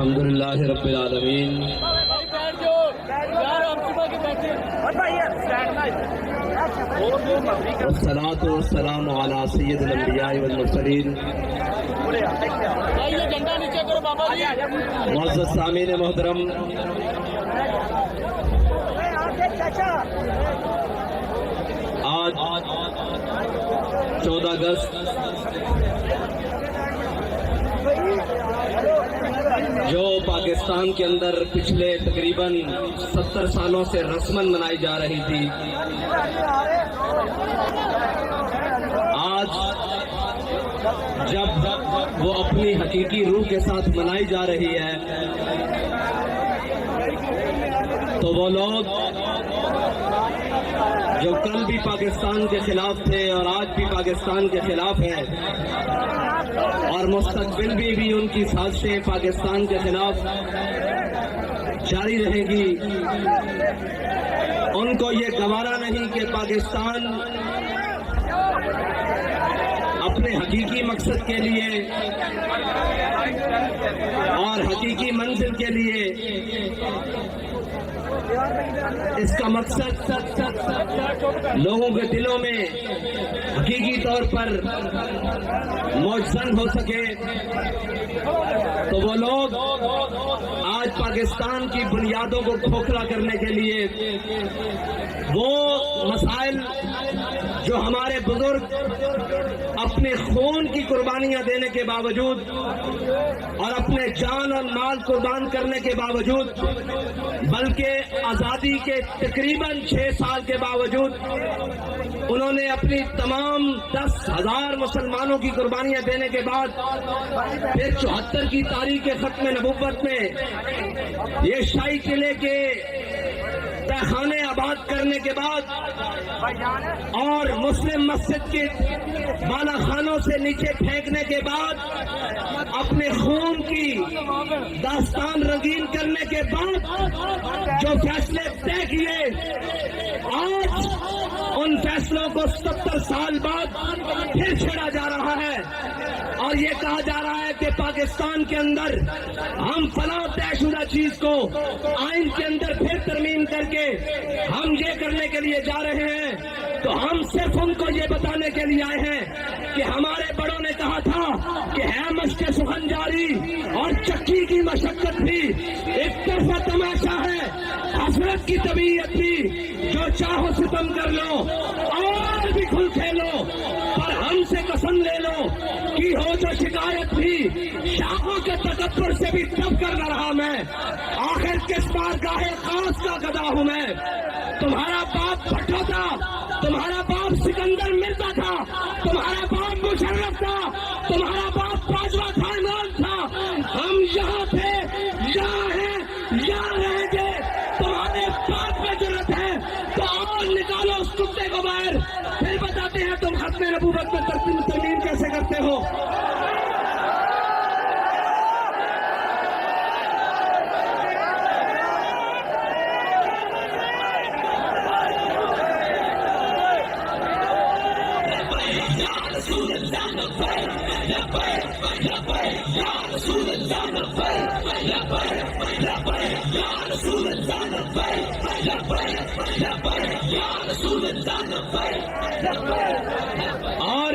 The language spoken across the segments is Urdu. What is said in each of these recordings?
الحمدللہ رب العالمین والصلاة والسلام علی سید الانبیاء والمرسلین۔ معزز سامعین محترم، آج 14 اگست جو پاکستان کے اندر پچھلے تقریباً 70 سالوں سے رسماً منائی جا رہی تھی، آج جب وہ اپنی حقیقی روح کے ساتھ منائی جا رہی ہے تو وہ لوگ جو کل بھی پاکستان کے خلاف تھے اور آج بھی پاکستان کے خلاف ہیں اور مستقبل بھی ان کی سازشیں پاکستان کے خلاف جاری رہے گی، ان کو یہ گوارا نہیں کہ پاکستان اپنے حقیقی مقصد کے لیے اور حقیقی منزل کے لیے اس کا مقصد لوگوں کے دلوں میں حقیقی طور پر موجزن ہو سکے، تو وہ لوگ آج پاکستان کی بنیادوں کو کھوکھلا کرنے کے لیے وہ مسائل جو ہمارے بزرگ اپنے خون کی قربانیاں دینے کے باوجود اور اپنے جان اور مال قربان کرنے کے باوجود، بلکہ آزادی کے تقریباً 6 سال کے باوجود انہوں نے اپنی تمام 10,000 مسلمانوں کی قربانیاں دینے کے بعد پھر 74 کی تاریخ ختم نبوت میں یہ شاہی قلعے کے تہخانے آباد کرنے کے بعد اور مسلم مسجد کے بالا خانوں سے نیچے پھینکنے کے بعد اپنے خون کی داستان رنگین کرنے کے بعد جو فیصلے طے کیے، آج ان فیصلوں کو 70 سال بعد پھر چھیڑا جا رہا ہے اور یہ کہا جا رہا ہے کہ پاکستان کے اندر ہم فلاں طے شدہ چیز کو آئین کے اندر پھر ترمیم کر کے ہم یہ کرنے کے لیے جا رہے ہیں۔ تو ہم صرف ان کو یہ بتانے کے لیے آئے ہیں کہ ہمارے بڑوں نے کہا تھا کہ ہے مشق سخن جاری اور چکی کی مشقت بھی ایک طرفہ تماشا ہے، حسرت کی طبیعت بھی جو چاہو ستم کر لو اور بھی کھل کھیلو، پر ہم سے قسم لے لو کہ ہو جو شکایت بھی شاخوں کے تکبر سے بھی دب کر نہ رہا میں، آخر کس بار گاہے خاص کا گدا ہوں میں۔ تمہارا باپ بھٹو تھا، تمہارا باپ سکندر مرزا تھا، تمہارا باپ مشرف تھا، تمہارا باپ باجوہ خاندان تھا، ہم یہاں تھے، یہاں ہیں، یہاں رہیں گے۔ تمہارے باپ میں جرأت ہے تو اور نکالو اس کتے کو باہر، پھر بتاتے ہیں تم ختم نبوت میں ترمیم کیسے کرتے ہو۔ اور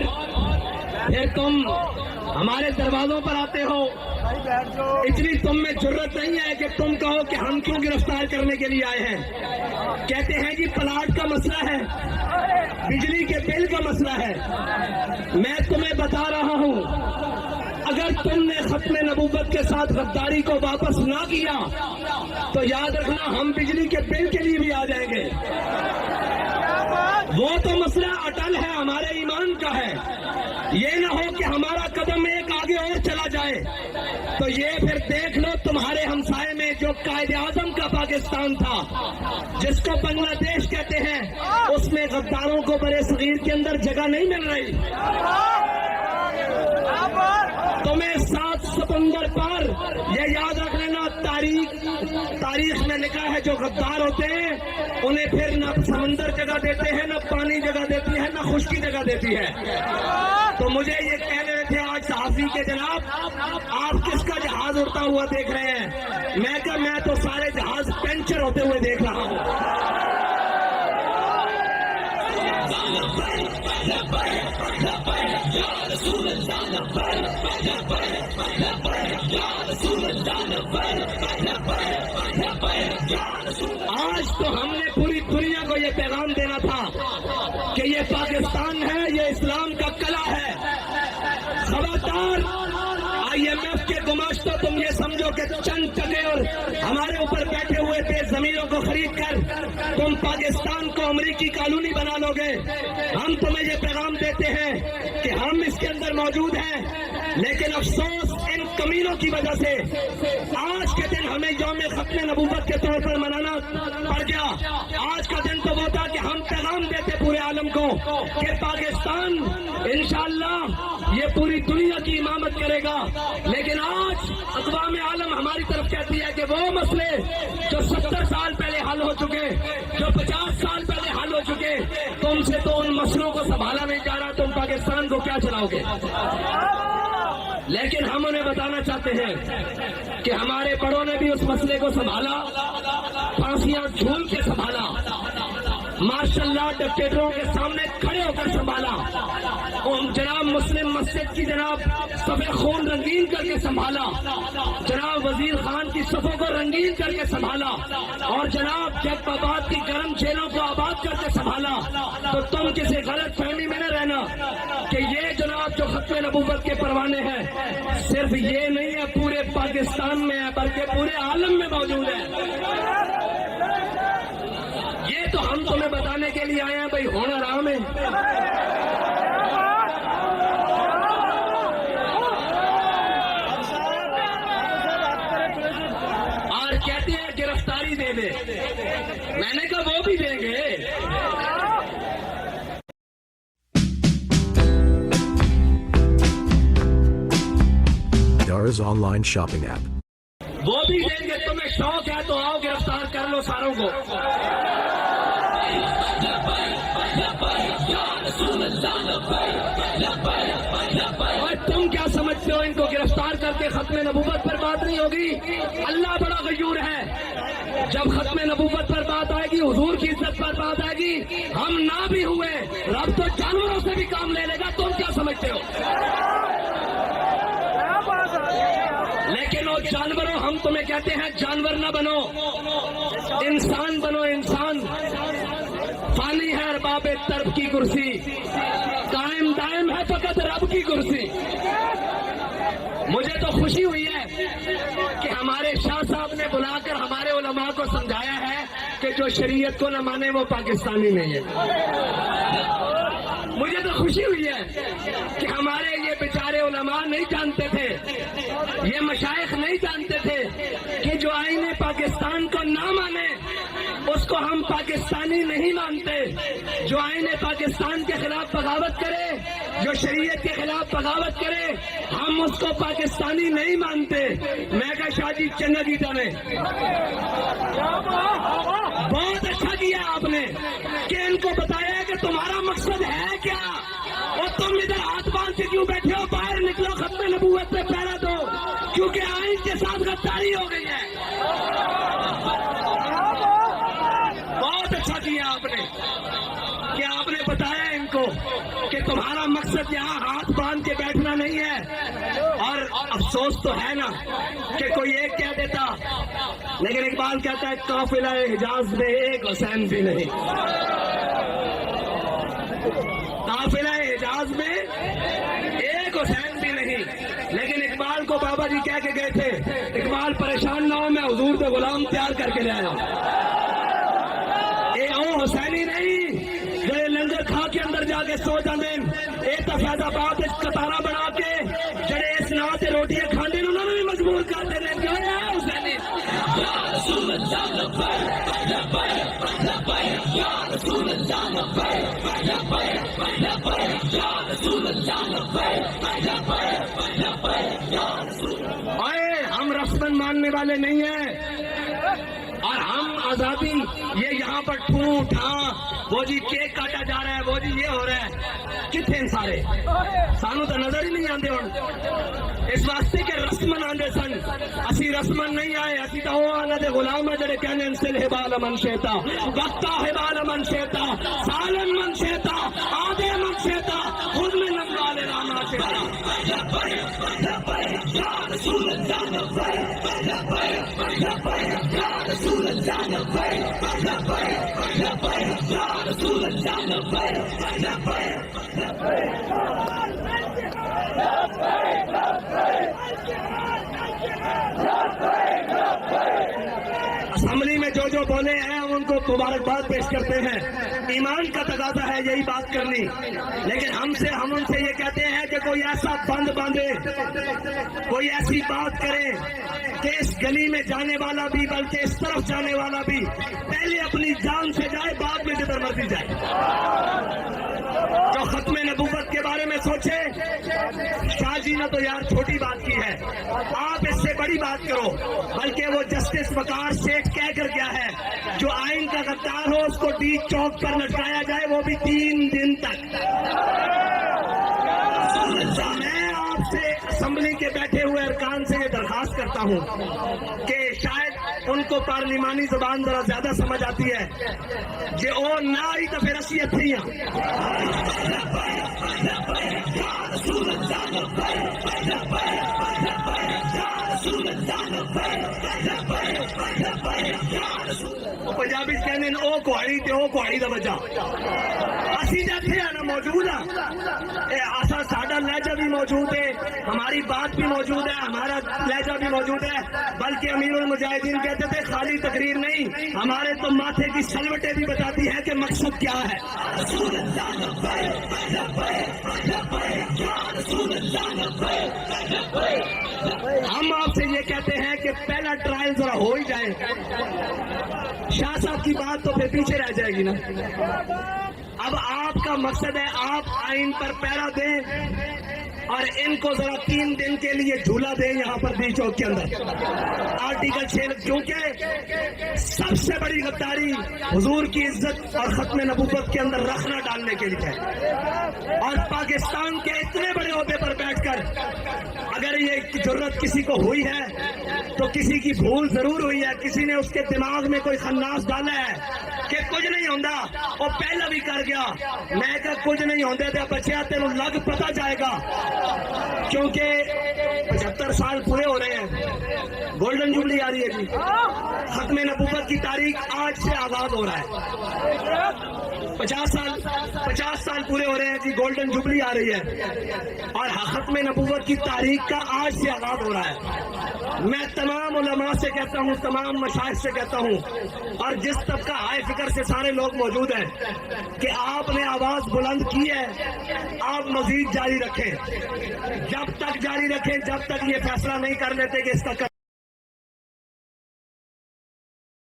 پھر تم ہمارے دروازوں پر آتے ہو، اتنی تم میں جرأت نہیں ہے کہ تم کہو کہ ہم کیوں گرفتار کرنے کے لیے آئے ہیں۔ کہتے ہیں کہ پلاٹ کا مسئلہ ہے، بجلی کے بل کا مسئلہ ہے۔ میں تمہیں بتا رہا ہوں، اگر تم نے ختم نبوت کے ساتھ غداری کو واپس نہ کیا تو یاد رکھنا ہم بجلی کے بل کے لیے بھی آ جائیں گے۔ وہ تو مسئلہ اٹل ہے، ہمارے ایمان کا ہے، یہ نہ ہو کہ ہمارا قدم ایک آگے اور چلا جائے تو یہ پھر دیکھ لو تمہارے ہمسائے میں جو قائد اعظم کا پاکستان تھا، جس کو بنگلہ دیش کہتے ہیں، اس میں غداروں کو برے صغیر کے اندر جگہ نہیں مل رہی۔ تمہیں 7 ستمبر پر یہ یاد رکھ لینا، تاریخ میں لکھا ہے جو غدار ہوتے ہیں انہیں پھر نہ سمندر جگہ دیتے ہیں، نہ پانی جگہ دیتی ہے، نہ زیادہ خشکی جگہ دیتی ہے. تو مجھے یہ کہہ رہے تھے آج صحافی کے جناب آپ کس کا جہاز اڑتا ہوا دیکھ رہے ہیں؟ میں کہا میں تو سارے جہاز پنچر ہوتے ہوئے دیکھ رہا ہوں. آج تو ہم نے پوری دنیا کو یہ پیغام دینا تھا کہ یہ پاکستان ہے، یہ اسلام کا قلعہ ہے. خبردار IMF کے گماشتوں تم یہ سمجھو کہ چند ٹکے اور ہمارے اوپر بیٹھے ہوئے بے زمینوں کو خرید کر تم پاکستان کو امریکی کالونی بنا لو گے. ہم تمہیں یہ پیغام دیتے ہیں کہ ہم اس کے اندر موجود ہیں، لیکن افسوس ان کمینوں کی وجہ سے آج کے دن ہمیں یوم ختم نبوت کے طور پر منانا پڑ گیا. آج کا دن تو وہ تھا کہ ہم پیغام دیتے پورے عالم کو کہ پاکستان انشاءاللہ یہ پوری دنیا کی امامت کرے گا. لیکن آج اقوام عالم ہماری طرف کہتی ہے کہ وہ مسئلے جو 70 سال پہلے حل ہو چکے، جو 50 سال پہلے حل ہو چکے، تم سے تو ان مسئلوں کو سنبھالا نہیں جا رہا، تم پاکستان کو کیا چلاؤ گے؟ لیکن ہم انہیں بتانا چاہتے ہیں کہ ہمارے بڑوں نے بھی اس مسئلے کو سنبھالا، پھانسیاں جھول کے سنبھالا، ماشاء اللہ ڈکٹیٹروں کے سامنے کھڑے ہو کر سنبھالا، جناب مسلم مسجد کی جناب صفحے خون رنگین کر کے سنبھالا، جناب وزیر خان کی صفوں کو رنگین کر کے سنبھالا، اور جناب جگ آباد کی گرم جیلوں کو آباد کر کے سنبھالا. تو تم کسی غلط فہمی میں نہ رہنا کہ یہ جناب جو ختم نبوت کے پروانے ہیں صرف یہ نہیں ہے پورے پاکستان میں ہے بلکہ پورے عالم میں موجود ہے. یہ تو ہم تمہیں بتانے کے لیے آئے ہیں بھائی ہونا رام ہے. اور کہتے ہیں گرفتاری دے دے، میں نے کہا وہ بھی دیں گے. Dara's online shopping app. وہ بھی دیں گے. تمہیں شوق ہے تو آؤ گرفتار کر لو ساروں کو. اور تم کیا سمجھتے ہو ان کو گرفتار کر کے ختم نبوت پر بات نہیں ہوگی؟ اللہ بڑا غیور ہے. جب ختم نبوت پر بات آئے گی، حضور کی عزت پر بات آئے گی، ہم نہ بھی ہوئے رب تو جانوروں سے بھی کام لے لے گا. تم کیا سمجھتے ہو؟ لیکن وہ جانوروں، ہم تمہیں کہتے ہیں جانور نہ بنو، انسان بنو. انسان فانی ہے ارباب طرف کی کرسی، قائم دائم ہے فقط رب کی کرسی. مجھے تو خوشی ہوئی ہے کہ ہمارے شاہ صاحب نے بلا کر ہمارے علماء کو سمجھایا ہے کہ جو شریعت کو نہ مانے وہ پاکستانی نہیں ہے. مجھے تو خوشی ہوئی ہے کہ ہمارے یہ بیچارے علماء نہیں جانتے تھے، یہ مشائخ نہیں جانتے تھے کہ جو آئین پاکستان کو نہ مانے اس کو ہم پاکستانی نہیں مانتے. جو آئین پاکستان کے خلاف بغاوت کرے، جو شریعت کے خلاف بغاوت کرے، ہم اس کو پاکستانی نہیں مانتے. میں کہا شاہ جی چنگا گیتا نے بہت اچھا کیا آپ نے کہ ان کو بتایا کہ تمہارا مقصد ہے کیا، اور تم ادھر ہاتھ باندھ کے کیوں بیٹھے ہو؟ باہر نکلو، ختم نبوت پہ پہرا دو، کیونکہ آئین کے ساتھ غداری ہو گئی ہے. بہت اچھا کیا آپ نے کہ آپ نے بتایا ان کو کہ تمہارا مقصد یہاں ہاتھ باندھ کے بیٹھنا نہیں ہے. اور افسوس تو ہے نا کہ کوئی ایک کہہ دیتا، لیکن اقبال کہتا ہے قافلہ حجاز میں ایک حسین بھی نہیں. قافلہ حجاز میں ایک حسین بھی نہیں. لیکن اقبال کو بابا جی کہہ کے گئے تھے اقبال پریشان نہ ہو، میں حضور کے غلام تیار کر کے لے آیا. اے او حسینی نہیں جو لنگر کھا کے اندر جا کے سو جاندے، اے فیض آباد قطارہ بنا کے جڑے اس نا تے روٹیاں کھاندے انہوں نے بھی مجبور کر دے کہ اے حسینی. یا رسول اللہ لبیک لبیک لبیک، یا رسول اللہ لبیک لبیک لبیک، یا رسول اللہ لبیک لبیک لبیک، یا رسول اللہ. ہم رسمن ماننے والے نہیں ہیں، اور ہم آزادی یہ یہاں پر ٹھوٹ ہاں وہ جی کیک کاٹا جا رہا ہے وہ جی یہ ہو رہا ہے کتنے سارے سانو تو نظر ہی نہیں آتے ہوں اس واسطے کہ رسمن آندے سن اسی رسمن نہیں آئے اسی تو وہ آنا دے غلام ہے جڑے کہنے انسل حبال من شیطا وقتا حبال من شیطا سالن من شیطا آدھے من شیطا خود میں نمبال راما شیطا یا رسول اللہ یا رسول اللہ یا رسول اسمبلی میں جو بولے ہیں ہم ان کو مبارکباد پیش کرتے ہیں ایمان کا تقاضا ہے یہی بات کرنی لیکن ہم ان سے یہ کہتے ہیں کہ کوئی ایسا بند باندھے کوئی ایسی بات کرے کہ اس گلی میں جانے والا بھی بلکہ اس طرف جانے والا بھی پہلے اپنی جان سے جائے بعد میں جدھر مرضی جائے جو ختم نبوت کے بارے میں سوچے شاہ جی نے تو یار چھوٹی بات کی ہے آپ اس سے بڑی بات کرو بلکہ وہ جسٹس وقار شیخ کہہ کر گیا ہے جو آئین کا غدار ہو اس کو ڈیچ چوک پر لٹکایا جائے وہ بھی 3 دن تک میں آپ سے اسمبلی کے بیٹھے ہوئے ارکان سے یہ درخواست کرتا ہوں کہ شاید ان کو پارلیمانی زبان ذرا زیادہ سمجھ آتی ہے کہ او نہ آئی تو پھر اسی اتھی پنجابی کہنے او کوہڑی تے او کوہڑی دا بچا اسی جاتے ہیں نا موجود ہے ایسا ساڈا لہجہ بھی موجود ہے ہماری بات بھی موجود ہے ہمارا لہجہ بھی موجود ہے بلکہ امیر المجاہدین کہتے تھے خالی تقریر نہیں ہمارے تو ماتھے کی سلوٹیں بھی بتاتی ہیں کہ مقصد کیا ہے ہم آپ سے یہ کہتے ہیں کہ پہلا ٹرائل ذرا ہو ہی جائے شاہ صاحب کی بات تو پھر پیچھے رہ جائے گی نا اب آپ کا مقصد ہے آپ آئین پر پہرا دیں اور ان کو ذرا 3 دن کے لیے جھولا دیں یہاں پر ڈی چوک کے اندر آرٹیکل 6 کیونکہ سب سے بڑی غداری حضور کی عزت اور ختم نبوت کے اندر رکھنا ڈالنے کے لیے ہے اور پاکستان کے اتنے بڑے عہدے پر بیٹھ کر اگر یہ جرت کسی کو ہوئی ہے تو کسی کی بھول ضرور ہوئی ہے کسی نے اس کے دماغ میں کوئی خناس ڈالا ہے کہ کچھ نہیں ہوندا وہ پہلا بھی کر گیا میں کہ کچھ نہیں ہوندے تے بچیا تینوں لگ پتا جائے گا کیونکہ 75 سال پورے ہو رہے ہیں گولڈن جوبلی آ رہی ہے جی ختم نبوت کی تاریخ آج سے آغاز ہو رہا ہے 50 سال پورے ہو رہے ہیں جی گولڈن جوبلی آ رہی ہے اور ختم نبوت کی تاریخ کا آج سے آغاز ہو رہا ہے میں تمام علماء سے کہتا ہوں تمام مشائخ سے کہتا ہوں اور جس طبقہ ہائے فکر سے سارے لوگ موجود ہیں کہ آپ نے آواز بلند کی ہے آپ مزید جاری رکھیں جب تک جاری رکھیں جب تک یہ فیصلہ نہیں کر لیتے کہ اس کا